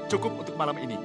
Cukup untuk malam ini.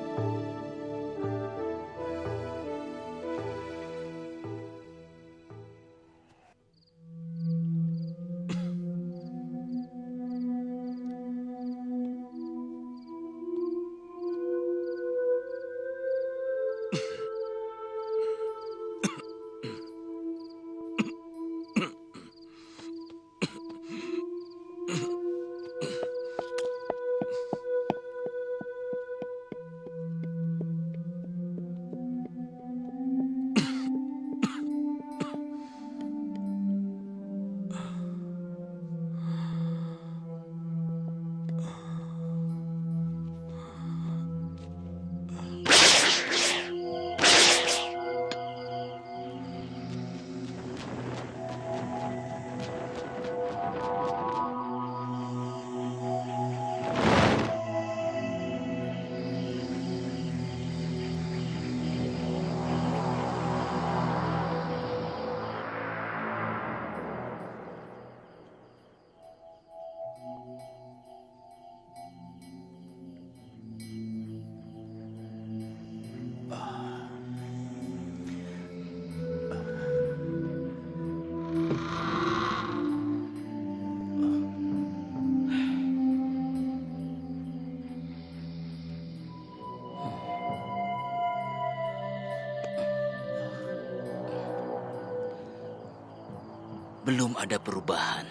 Belum ada perubahan.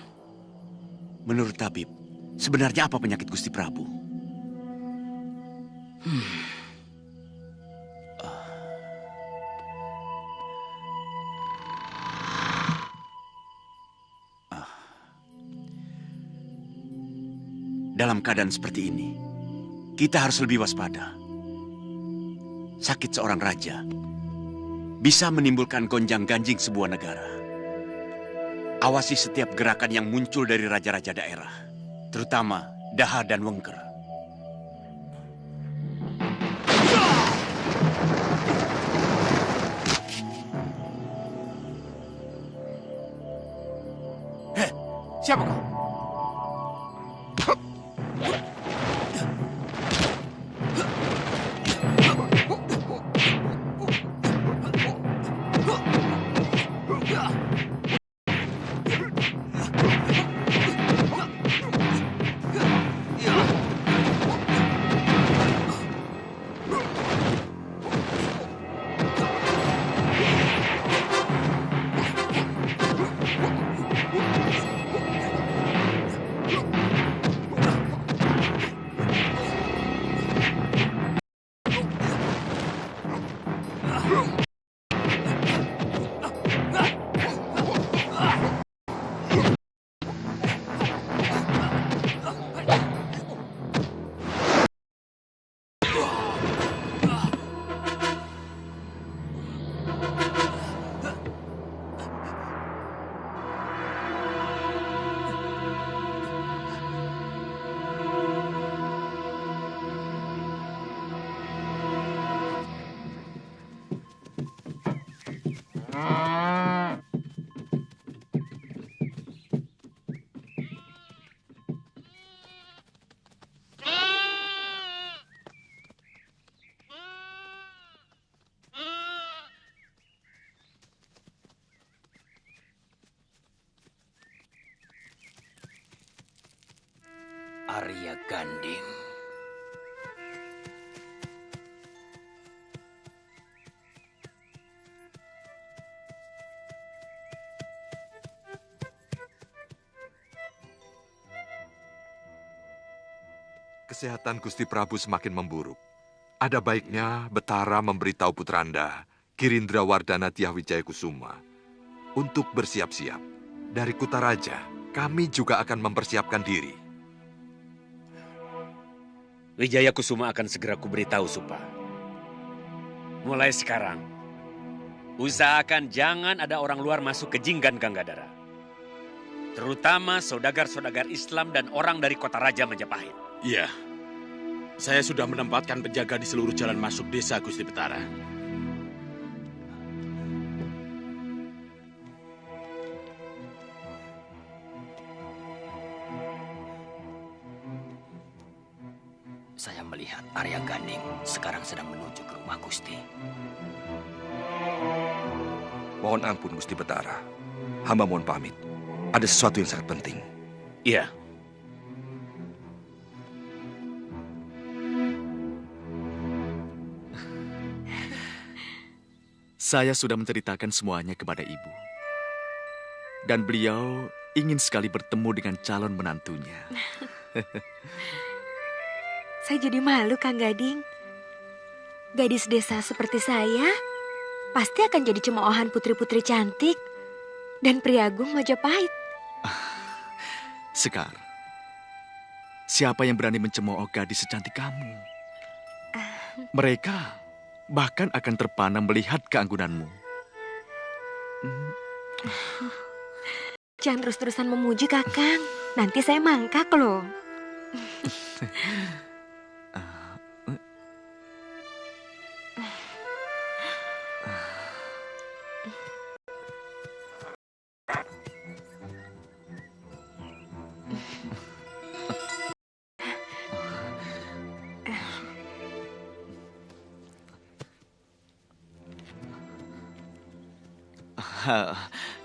Menurut tabib, sebenarnya apa penyakit Gusti Prabu? Dalam keadaan seperti ini, kita harus lebih waspada. Sakit seorang raja bisa menimbulkan gonjang-ganjing sebuah negara. Awasi setiap gerakan yang muncul dari raja-raja daerah, terutama Daha dan Wengker. Hei, siapa kau? Arya Ganding. Kesehatan Gusti Prabu semakin memburuk. Ada baiknya Betara memberitahu putranda, Girindrawardana Dyahwijaya Kusuma, untuk bersiap-siap. Dari Kutaraja, kami juga akan mempersiapkan diri. Wijaya Kusuma akan segera kuberitahu, Supa. Mulai sekarang, usahakan jangan ada orang luar masuk ke Jinggan Ganggadara. Terutama saudagar-saudagar Islam dan orang dari kota Raja Majapahit. Iya, saya sudah menempatkan penjaga di seluruh jalan masuk desa, Gusti Betara. Saya melihat Arya Ganding sekarang sedang menuju ke rumah Gusti. Mohon ampun, Gusti Betara. Hamba mohon pamit. Ada sesuatu yang sangat penting. Iya. Saya sudah menceritakan semuanya kepada ibu. Dan beliau ingin sekali bertemu dengan calon menantunya. Saya jadi malu, Kang Gading. Gadis desa seperti saya pasti akan jadi cemoohan putri-putri cantik dan priagung Majapahit. Sekar, siapa yang berani mencemooh gadis secantik kamu? Mereka bahkan akan terpana melihat keanggunanmu. Jangan terus-terusan memuji, Kakang. Nanti saya mangkak loh.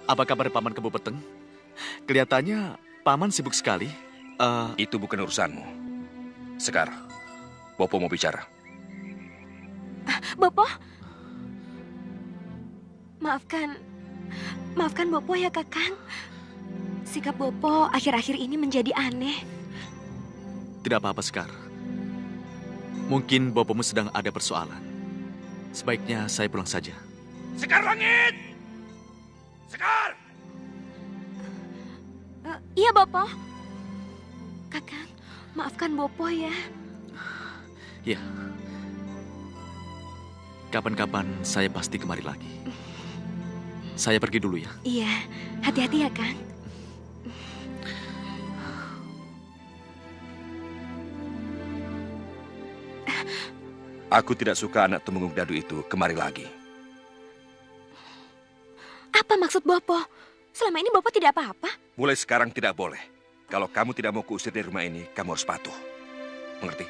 Apa kabar Paman Kebo Peteng? Kelihatannya Paman sibuk sekali. Itu bukan urusanmu. Sekar, Bopo mau bicara. Bopo? Maafkan Bopo ya Kakang. Sikap Bopo akhir-akhir ini menjadi aneh. Tidak apa-apa, Sekar. Mungkin Bopomu sedang ada persoalan. Sebaiknya saya pulang saja. Sekar Langit! Sekar! Iya, Bopo. Kakang, maafkan Bopo ya. Ya. Kapan-kapan saya pasti kemari lagi. Saya pergi dulu ya. Iya, hati-hati ya, Kang. Aku tidak suka anak Tumenggung Dadu itu kemari lagi. Apa maksud Bopo? Selama ini Bopo tidak apa-apa. Mulai sekarang tidak boleh. Kalau kamu tidak mau kuusir dari rumah ini, kamu harus patuh. Mengerti?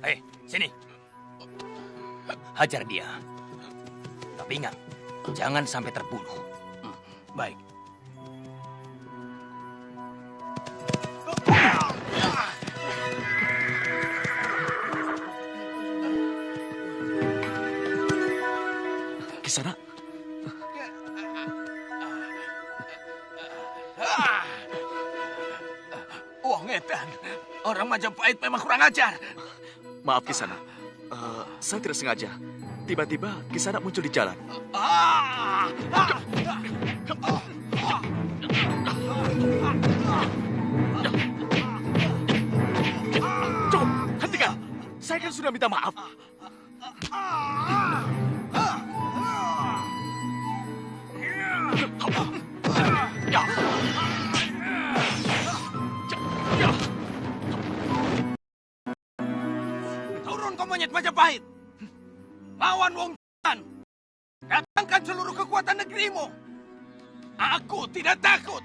Hei, sini. Hajar dia. Tapi ingat, jangan sampai terbunuh. Baik. Kisana. Wah, ngetan. Orang Majapahit memang kurang ajar. Maaf Kisana. Saya tidak sengaja. Tiba-tiba Kisana muncul di jalan. Cukup, hentikan. Saya kan sudah minta maaf. Turun kau monyet Majapahit. Lawan Wong Tan. Datangkan seluruh kekuatan negerimu. Aku tidak takut.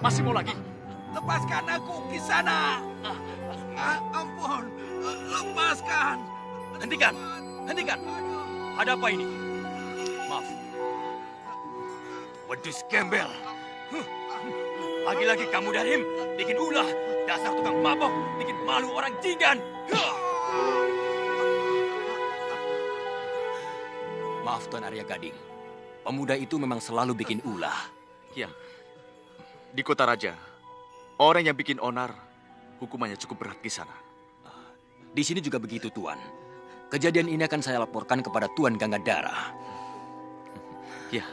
Masih mau lagi? Lepaskan aku, Kisana. Ampun, lepaskan. Hentikan, hentikan. Ada apa ini? Maaf. Wedus gembel. Lagi-lagi kamu Darim, bikin ulah. Dasar tukang mabok, bikin malu orang Jinggan. Maaf Tuan Arya Gading. Pemuda itu memang selalu bikin ulah. Ya. Di Kota Raja, orang yang bikin onar, hukumannya cukup berat di sana. Di sini juga begitu, Tuan. Kejadian ini akan saya laporkan kepada Tuan Gangadara. Ya.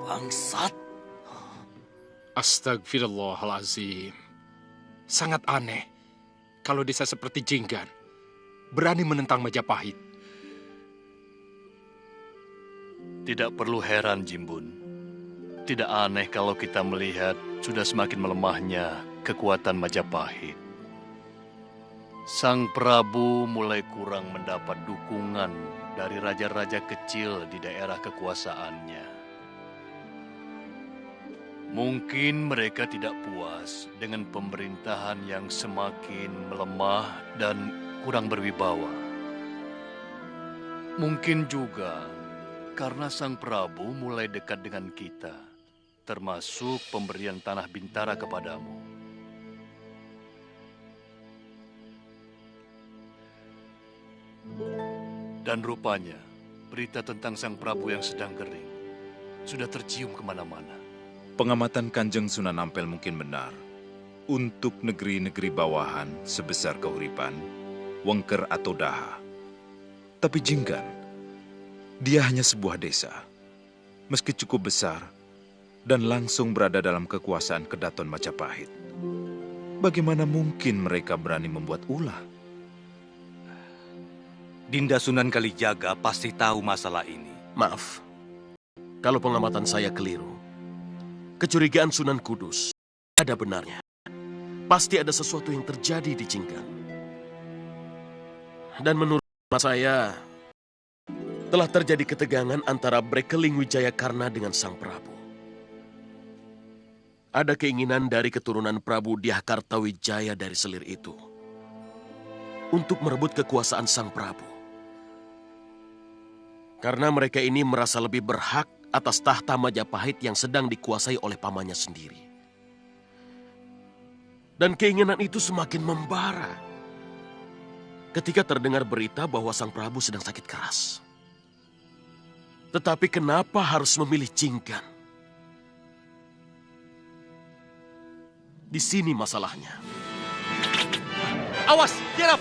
Bangsat. Astagfirullahalazim. Sangat aneh kalau desa seperti Jinggan berani menentang Majapahit. Tidak perlu heran, Jimbun. Tidak aneh kalau kita melihat sudah semakin melemahnya kekuatan Majapahit. Sang Prabu mulai kurang mendapat dukungan dari raja-raja kecil di daerah kekuasaannya. Mungkin mereka tidak puas dengan pemerintahan yang semakin melemah dan kurang berwibawa. Mungkin juga Karena Sang Prabu mulai dekat dengan kita, termasuk pemberian tanah Bintara kepadamu. Dan rupanya, berita tentang Sang Prabu yang sedang kering sudah tercium kemana-mana. Pengamatan Kanjeng Sunan Ampel mungkin benar. Untuk negeri-negeri bawahan sebesar Kahuripan, Wengker atau Daha. Tapi Jinggan, dia hanya sebuah desa. Meski cukup besar dan langsung berada dalam kekuasaan Kedaton Majapahit. Bagaimana mungkin mereka berani membuat ulah? Dinda Sunan Kalijaga pasti tahu masalah ini. Maaf, kalau pengamatan saya keliru. Kecurigaan Sunan Kudus ada benarnya. Pasti ada sesuatu yang terjadi di Jinggan. Dan menurut saya, telah terjadi ketegangan antara Brekeling Wijayakarna dengan Sang Prabu. Ada keinginan dari keturunan Prabu Diahkarta Wijaya dari selir itu untuk merebut kekuasaan Sang Prabu. Karena mereka ini merasa lebih berhak atas tahta Majapahit yang sedang dikuasai oleh pamannya sendiri. Dan keinginan itu semakin membara ketika terdengar berita bahwa Sang Prabu sedang sakit keras. Tetapi kenapa harus memilih Jinggan? Di sini masalahnya. Awas, Kirap!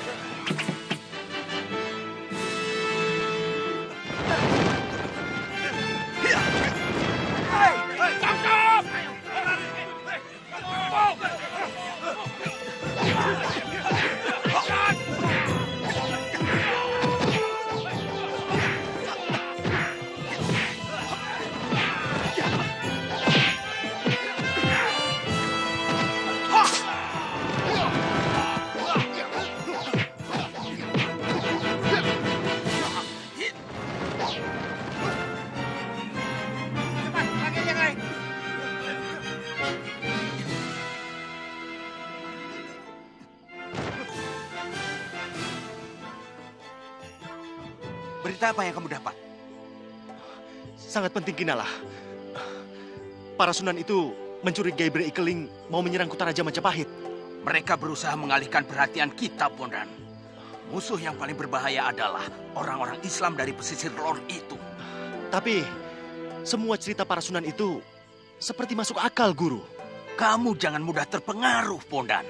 Berita apa yang kamu dapat? Sangat penting, Kinalah. Para Sunan itu mencurigai Bre Ikeling mau menyerang Kutaraja Majapahit. Mereka berusaha mengalihkan perhatian kita, Bondan. Musuh yang paling berbahaya adalah orang-orang Islam dari pesisir lor itu. Tapi semua cerita para Sunan itu seperti masuk akal, Guru. Kamu jangan mudah terpengaruh, Bondan.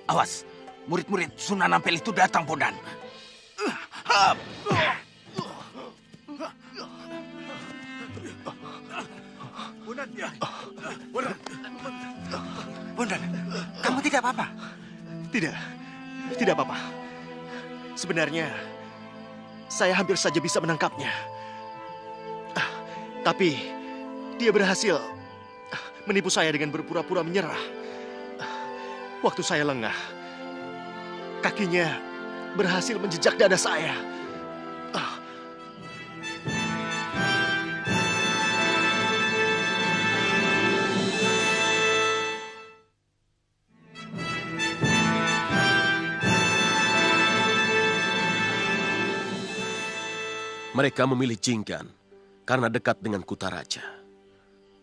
Awas, murid-murid Sunan Ampel itu datang, Bondan. Bondan, kamu tidak apa-apa? Tidak apa-apa. Sebenarnya, saya hampir saja bisa menangkapnya. Tapi, dia berhasil menipu saya dengan berpura-pura menyerah. Waktu saya lengah, kakinya berhasil menjejak dada saya. Mereka memilih Jinggan karena dekat dengan Kutaraja.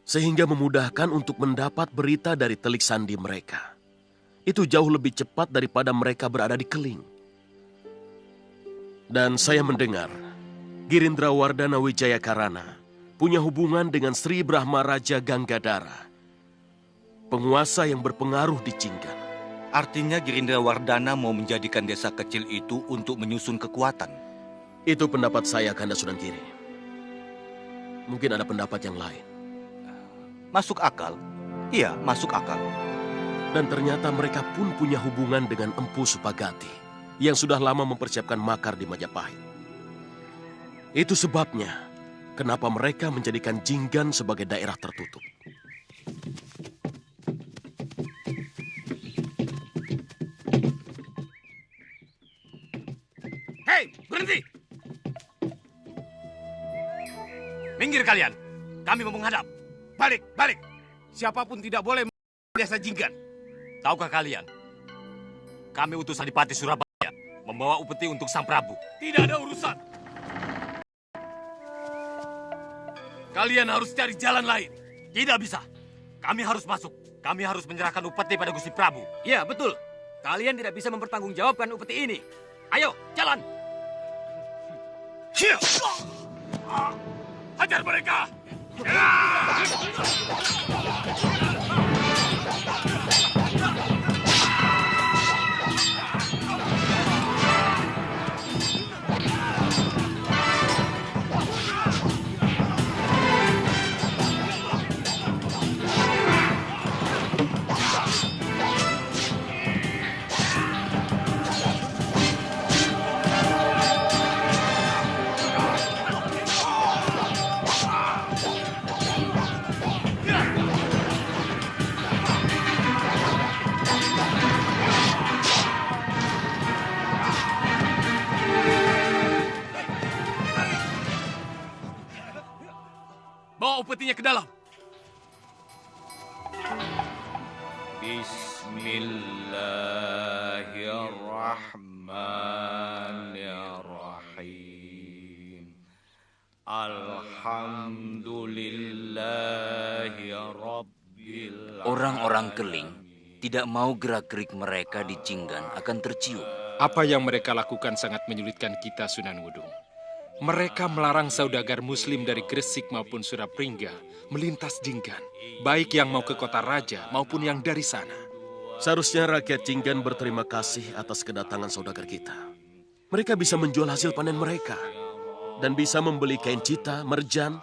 Sehingga memudahkan untuk mendapat berita dari telik sandi mereka. Itu jauh lebih cepat daripada mereka berada di Keling. Dan saya mendengar Girindra Wardana Wijayakarana punya hubungan dengan Sri Brahma Raja Ganggadara, penguasa yang berpengaruh di Jinggan. Artinya Girindra Wardana mau menjadikan desa kecil itu untuk menyusun kekuatan. Itu pendapat saya, Kanda Sunan Giri. Mungkin ada pendapat yang lain. Masuk akal? Iya, masuk akal. Dan ternyata mereka pun punya hubungan dengan Empu Supagati yang sudah lama mempersiapkan makar di Majapahit. Itu sebabnya kenapa mereka menjadikan Jinggan sebagai daerah tertutup. Hei, berhenti! Minggir kalian, kami mau menghadap. Balik, balik! Siapapun tidak boleh desa Jinggan. Tahukah kalian? Kami utusan Adipati Surabaya membawa upeti untuk Sang Prabu. Tidak ada urusan. Kalian harus cari jalan lain. Tidak bisa. Kami harus masuk. Kami harus menyerahkan upeti pada Gusti Prabu. Iya, betul. Kalian tidak bisa mempertanggungjawabkan upeti ini. Ayo, jalan! Hajar mereka! Bawa upetinya ke dalam. Bismillahirrahmanirrahim. Alhamdulillahi rabbil alamin. Orang-orang Keling tidak mau gerak-gerik mereka di Jinggan akan tercium. Apa yang mereka lakukan sangat menyulitkan kita, Sunan Wudung. Mereka melarang saudagar muslim dari Gresik maupun Surapringga melintas Jinggan, baik yang mau ke kota raja maupun yang dari sana. Seharusnya rakyat Jinggan berterima kasih atas kedatangan saudagar kita. Mereka bisa menjual hasil panen mereka dan bisa membeli kain cita, merjan,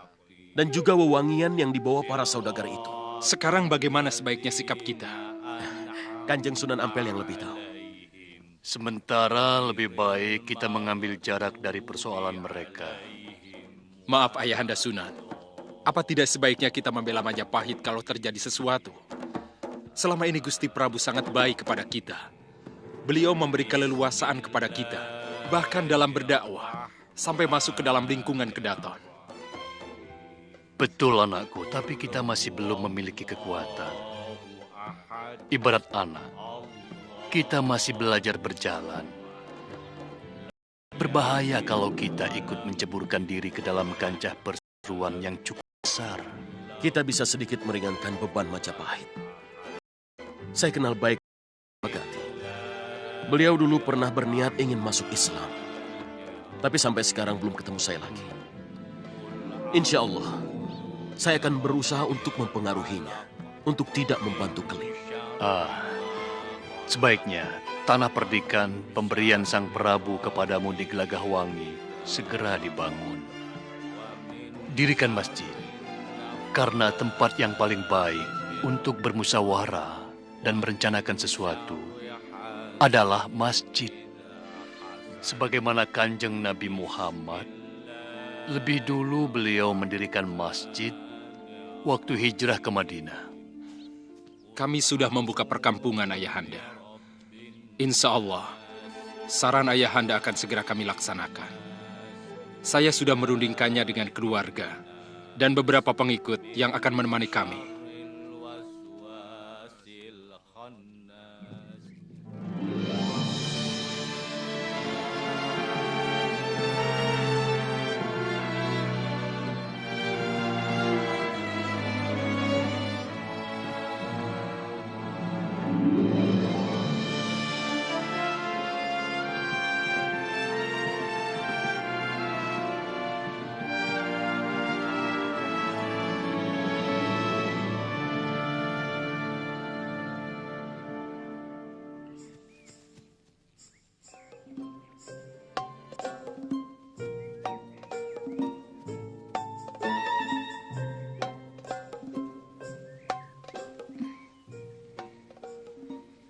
dan juga wewangian yang dibawa para saudagar itu. Sekarang bagaimana sebaiknya sikap kita? Kanjeng Sunan Ampel yang lebih tahu. Sementara lebih baik kita mengambil jarak dari persoalan mereka. Maaf Ayahanda Sunan, apa tidak sebaiknya kita membela Majapahit kalau terjadi sesuatu? Selama ini Gusti Prabu sangat baik kepada kita. Beliau memberi keleluasaan kepada kita, bahkan dalam berdakwah, sampai masuk ke dalam lingkungan kedaton. Betul anakku, tapi kita masih belum memiliki kekuatan. Ibarat anak. Kita masih belajar berjalan. Berbahaya kalau kita ikut menceburkan diri ke dalam kancah perseteruan yang cukup besar. Kita bisa sedikit meringankan beban Majapahit. Saya kenal baik Magati. Beliau dulu pernah berniat ingin masuk Islam. Tapi sampai sekarang belum ketemu saya lagi. Insya Allah, saya akan berusaha untuk mempengaruhinya, untuk tidak membantu Keling. Sebaiknya tanah perdikan pemberian Sang Prabu kepadamu di Gelagahwangi segera dibangun. Dirikan masjid, karena tempat yang paling baik untuk bermusyawarah dan merencanakan sesuatu adalah masjid. Sebagaimana Kanjeng Nabi Muhammad, lebih dulu beliau mendirikan masjid waktu hijrah ke Madinah. Kami sudah membuka perkampungan Ayahanda. Insya Allah, saran Ayahanda akan segera kami laksanakan. Saya sudah merundingkannya dengan keluarga dan beberapa pengikut yang akan menemani kami.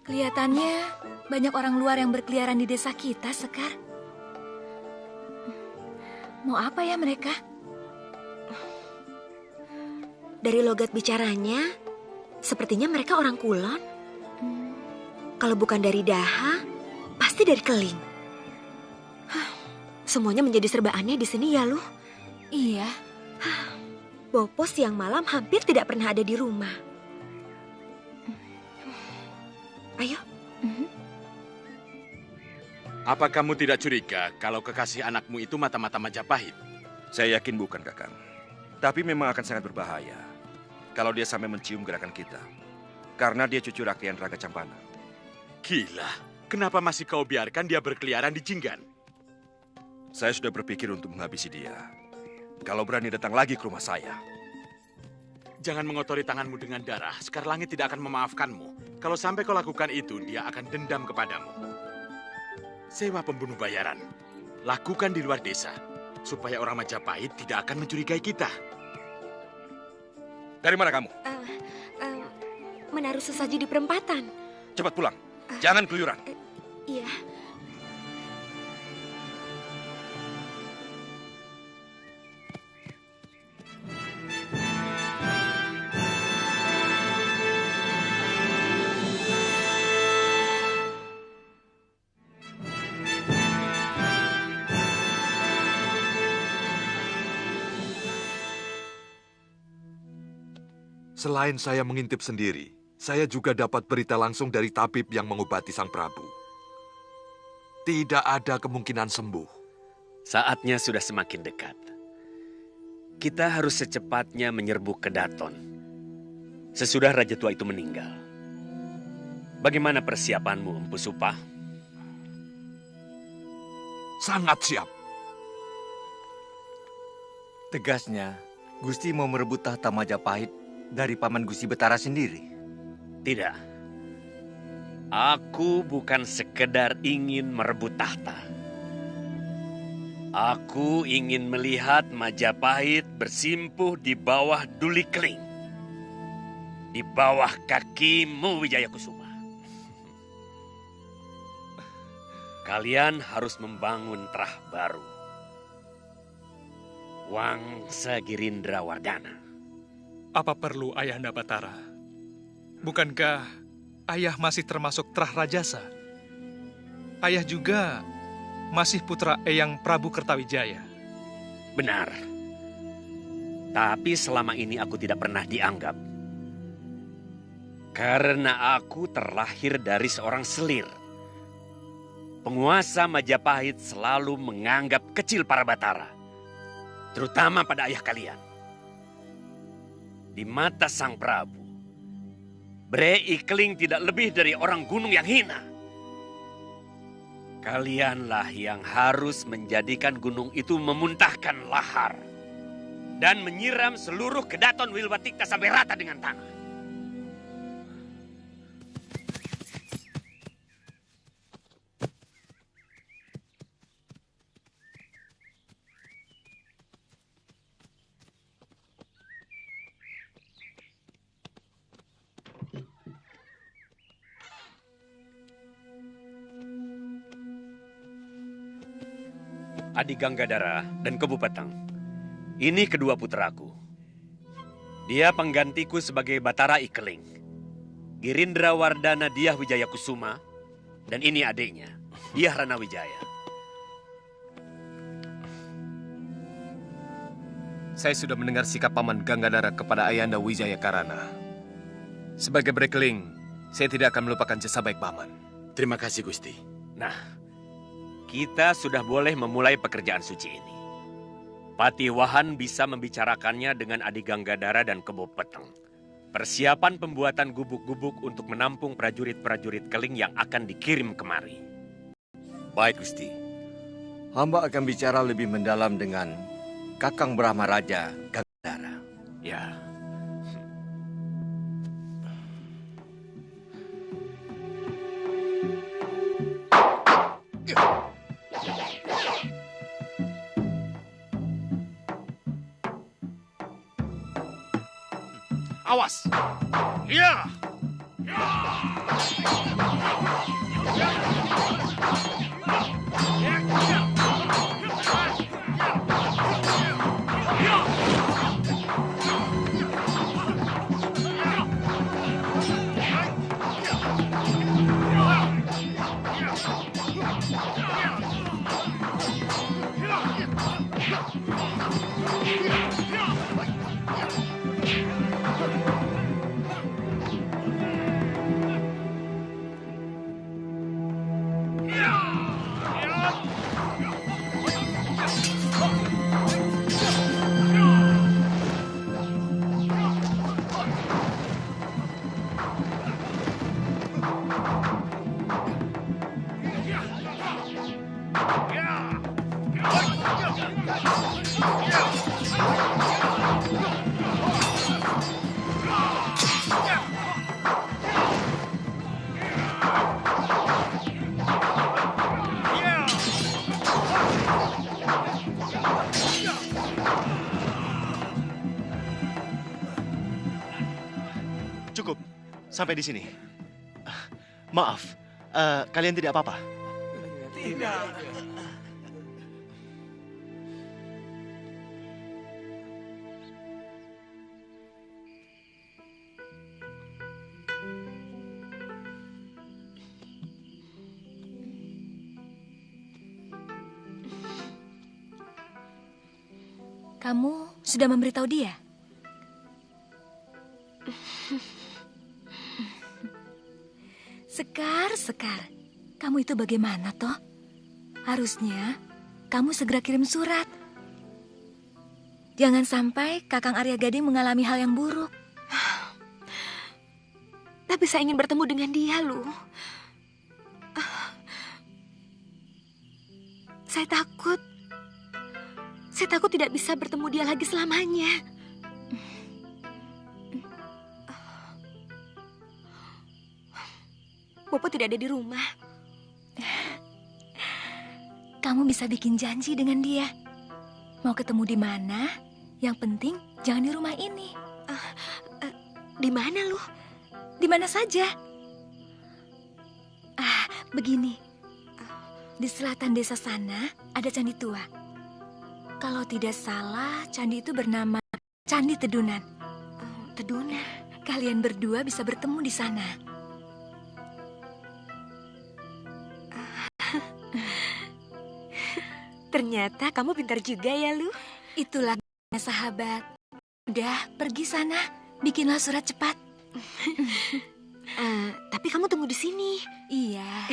Kelihatannya banyak orang luar yang berkeliaran di desa kita, Sekar. Mau apa ya mereka? Dari logat bicaranya, sepertinya mereka orang Kulon. Kalau bukan dari Daha, pasti dari Keling. Semuanya menjadi serba aneh di sini ya, Luh. Iya. Bopo siang malam hampir tidak pernah ada di rumah. Ayo. Apa kamu tidak curiga kalau kekasih anakmu itu mata-mata Majapahit? Saya yakin bukan, Kakang. Tapi memang akan sangat berbahaya kalau dia sampai mencium gerakan kita. Karena dia cucu rakyat Raga Campana. Gila, kenapa masih kau biarkan dia berkeliaran di Jinggan? Saya sudah berpikir untuk menghabisi dia. Kalau berani datang lagi ke rumah saya. Jangan mengotori tanganmu dengan darah. Sekar Langit tidak akan memaafkanmu. Kalau sampai kau lakukan itu, dia akan dendam kepadamu. Sewa pembunuh bayaran. Lakukan di luar desa. Supaya orang Majapahit tidak akan mencurigai kita. Dari mana kamu? Menaruh sesaji di perempatan. Cepat pulang. Jangan keluyuran. Iya. Selain saya mengintip sendiri, saya juga dapat berita langsung dari tabib yang mengobati Sang Prabu. Tidak ada kemungkinan sembuh. Saatnya sudah semakin dekat. Kita harus secepatnya menyerbu Kedaton. Sesudah Raja Tua itu meninggal. Bagaimana persiapanmu, Empu Supah? Sangat siap. Tegasnya, Gusti mau merebut tahta Majapahit dari Paman Gusti Betara sendiri. Tidak. Aku bukan sekedar ingin merebut tahta. Aku ingin melihat Majapahit bersimpuh di bawah Duli Keling. Di bawah kakimu, Wijaya Kusuma. Kalian harus membangun terah baru. Wangsa Girindra Wardana. Apa perlu Ayahanda Batara? Bukankah ayah masih termasuk Trah Rajasa? Ayah juga masih putra Eyang Prabu Kertawijaya. Benar. Tapi selama ini aku tidak pernah dianggap. Karena aku terlahir dari seorang selir. Penguasa Majapahit selalu menganggap kecil para Batara. Terutama pada ayah kalian. Di mata Sang Prabu, Bre Ikling tidak lebih dari orang gunung yang hina. Kalianlah yang harus menjadikan gunung itu memuntahkan lahar dan menyiram seluruh Kedaton Wilwatikta sampai rata dengan tanah. Adi Ganggadara dan Kebu Petang. Ini kedua putraku. Dia penggantiku sebagai Batara Ikeling. Girindra Wardana Dyah Wijaya Kusuma. Dan ini adiknya, Dyah Rana Wijaya. Saya sudah mendengar sikap Paman Ganggadara kepada Ayahanda Wijaya Karana. Sebagai Brekeling, saya tidak akan melupakan jasa baik Paman. Terima kasih, Gusti. Nah, kita sudah boleh memulai pekerjaan suci ini. Patiwahan bisa membicarakannya dengan Adi Ganggadara dan Kebo Peteng. Persiapan pembuatan gubuk-gubuk untuk menampung prajurit-prajurit Keling yang akan dikirim kemari. Baik, Gusti. Hamba akan bicara lebih mendalam dengan Kakang Brahma Raja Ganggadara. Ya. Awas! Ya! Yeah! Cukup. Sampai di sini. Maaf. Kalian tidak apa-apa? Tidak. Kamu sudah memberitahu dia? Sekar, kamu itu bagaimana toh? Harusnya kamu segera kirim surat. Jangan sampai Kakang Arya Gading mengalami hal yang buruk. Tapi saya ingin bertemu dengan dia, Lu. Saya takut tidak bisa bertemu dia lagi selamanya. Bopo tidak ada di rumah. Kamu bisa bikin janji dengan dia. Mau ketemu di mana? Yang penting jangan di rumah ini. Di mana, Lu? Di mana saja. Begini. Di selatan desa sana ada candi tua. Kalau tidak salah, candi itu bernama Candi Tedunan. Tedunan? Kalian berdua bisa bertemu di sana. Ternyata kamu pintar juga ya, Lu. Itulah sahabat. Udah, pergi sana. Bikinlah surat cepat. Tapi kamu tunggu di sini. Iya.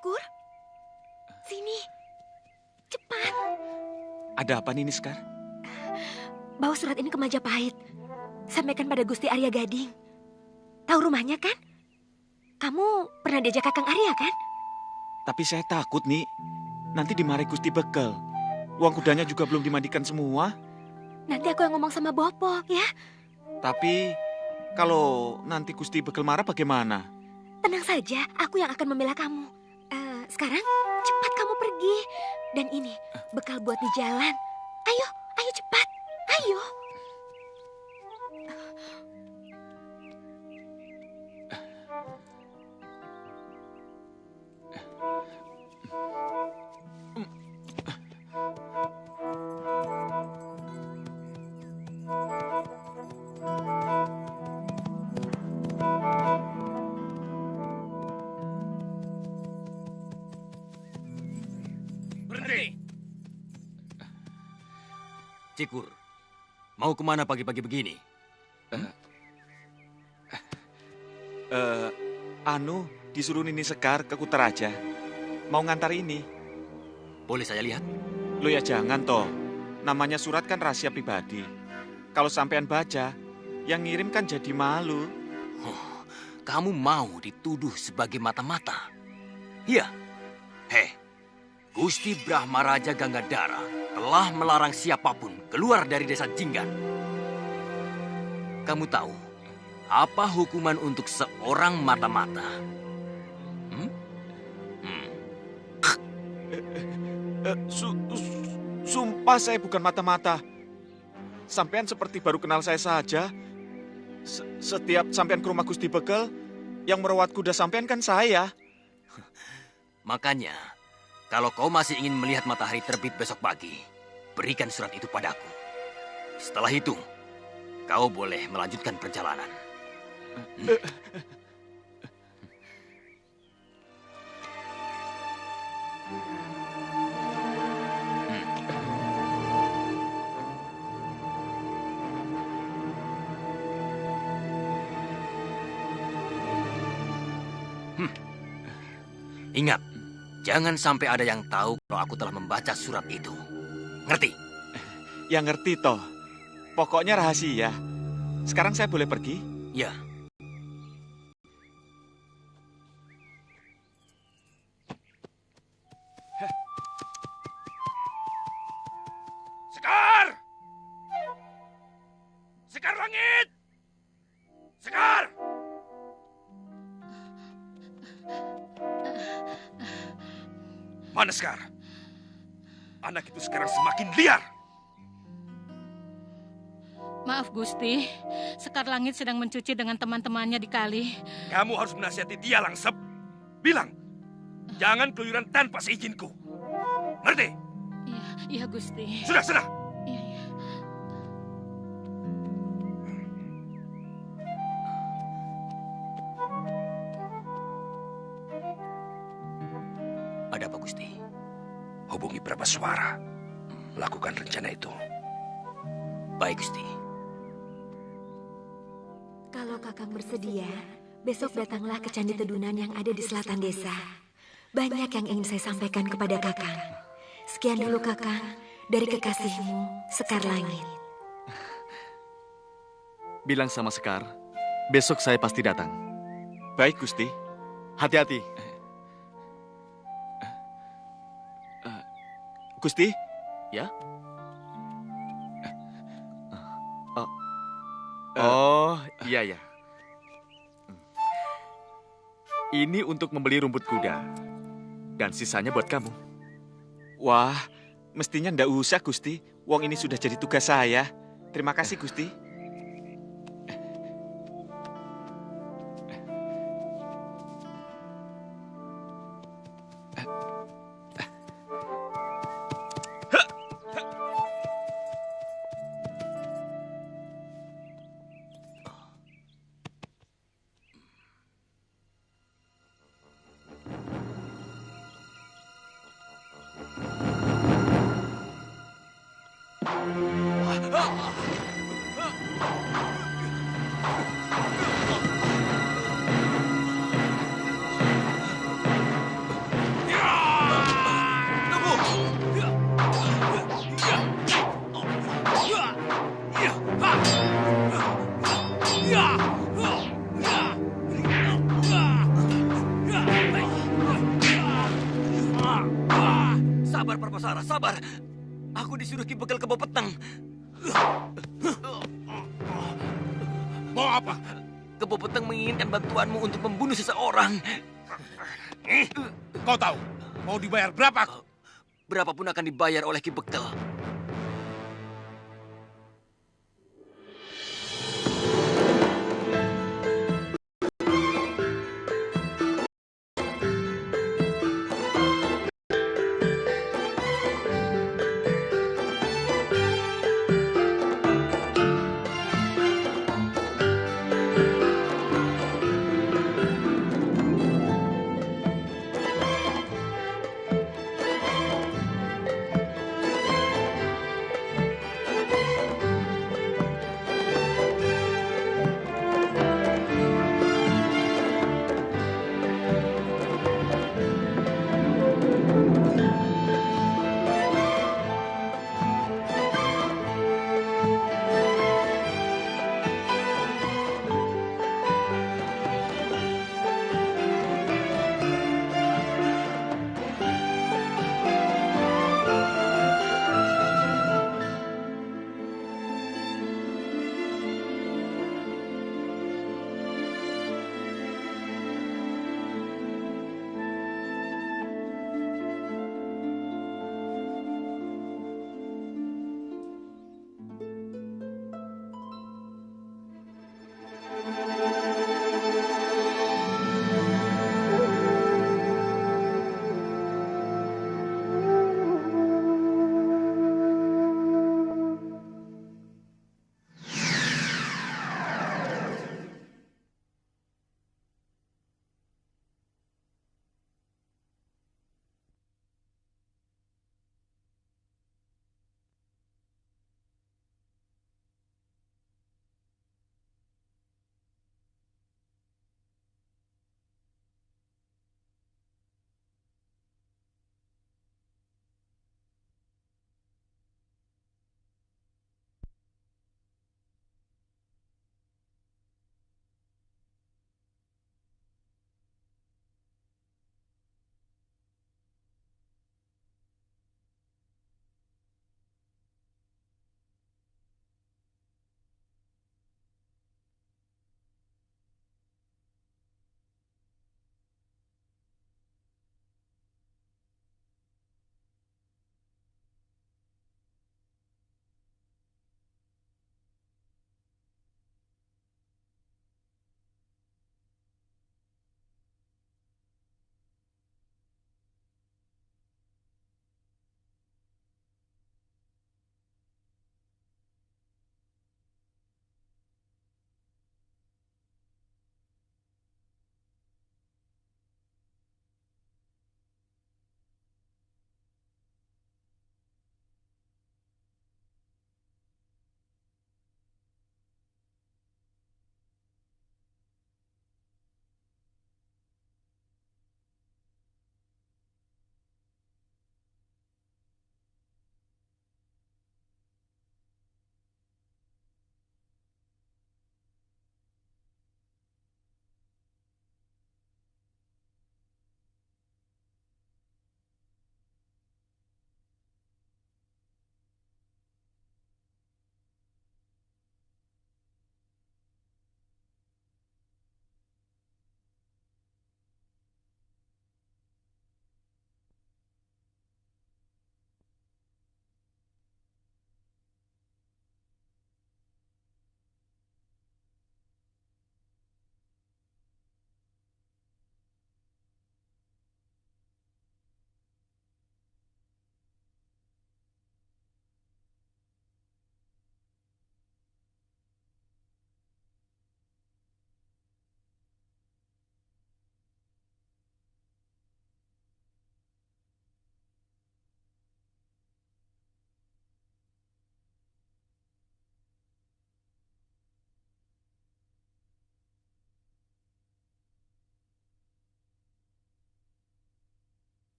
Kur, sini. Cepat. Ada apa nih, Sekar? Bawa surat ini ke Majapahit. Sampaikan pada Gusti Arya Gading. Tahu rumahnya kan? Kamu pernah diajak Kakang Arya kan? Tapi saya takut, nih. Nanti dimarahi Gusti Bekel. Uang kudanya juga belum dimandikan semua. Nanti aku yang ngomong sama Bopo, ya. Tapi kalau nanti Gusti Bekel marah bagaimana? Tenang saja, aku yang akan membela kamu. Sekarang cepat kamu pergi. Dan ini bekal buat di jalan. Ayo cepat. Ayo. Berhenti! Cikur, mau kemana pagi-pagi begini? Disuruh Nini Sekar ke Kutaraja. Mau ngantar ini. Boleh saya lihat? Lo ya jangan toh. Namanya surat kan rahasia pribadi. Kalau sampean baca, yang ngirim kan jadi malu. Oh, kamu mau dituduh sebagai mata-mata? Iya. Gusti Brahma Raja Gangadhara telah melarang siapapun keluar dari desa Jinggan. Kamu tahu apa hukuman untuk seorang mata-mata? Sumpah saya bukan mata-mata. Sampean seperti baru kenal saya saja. Setiap sampean ke rumah Gusti Bekel, yang merawat kuda sampean kan saya. Makanya, kalau kau masih ingin melihat matahari terbit besok pagi, berikan surat itu padaku. Setelah itu, kau boleh melanjutkan perjalanan. Ingat, jangan sampai ada yang tahu kalau aku telah membaca surat itu. Ngerti? Ya ngerti toh. Pokoknya rahasia. Sekarang saya boleh pergi? Ya. Sekar! Sekar langit! Sekar! Mana Sekar? Anak itu sekarang semakin liar. Maaf Gusti, Sekar Langit sedang mencuci dengan teman-temannya di kali. Kamu harus menasihati dia, Langsep. Bilang, jangan keluyuran tanpa seizinku. Ngerti? Iya Gusti. Sudah. Iya. Ada apa Gusti? Hubungi Prabaswara. Lakukan rencana itu. Baik Gusti. Kalau Kakang bersedia, besok datanglah ke Candi Tedunan yang ada di selatan desa. Banyak yang ingin saya sampaikan kepada Kakang. Sekian dulu Kakang, dari kekasihmu, Sekar Langit. Bilang sama Sekar, besok saya pasti datang. Baik, Gusti. Hati-hati. Gusti? Ya? Oh, iya. Ini untuk membeli rumput kuda. Dan sisanya buat kamu. Wah, mestinya ndak usah, Gusti. Wong ini sudah jadi tugas saya. Terima kasih, Gusti. Sabar, Prabasara, sabar. Aku disuruh Ki Bekel ke Bopeteng. Mau apa? Ke Bopeteng menginginkan bantuanmu untuk membunuh seseorang. Kau tahu, mau dibayar berapa? Berapapun akan dibayar oleh Ki Bekel.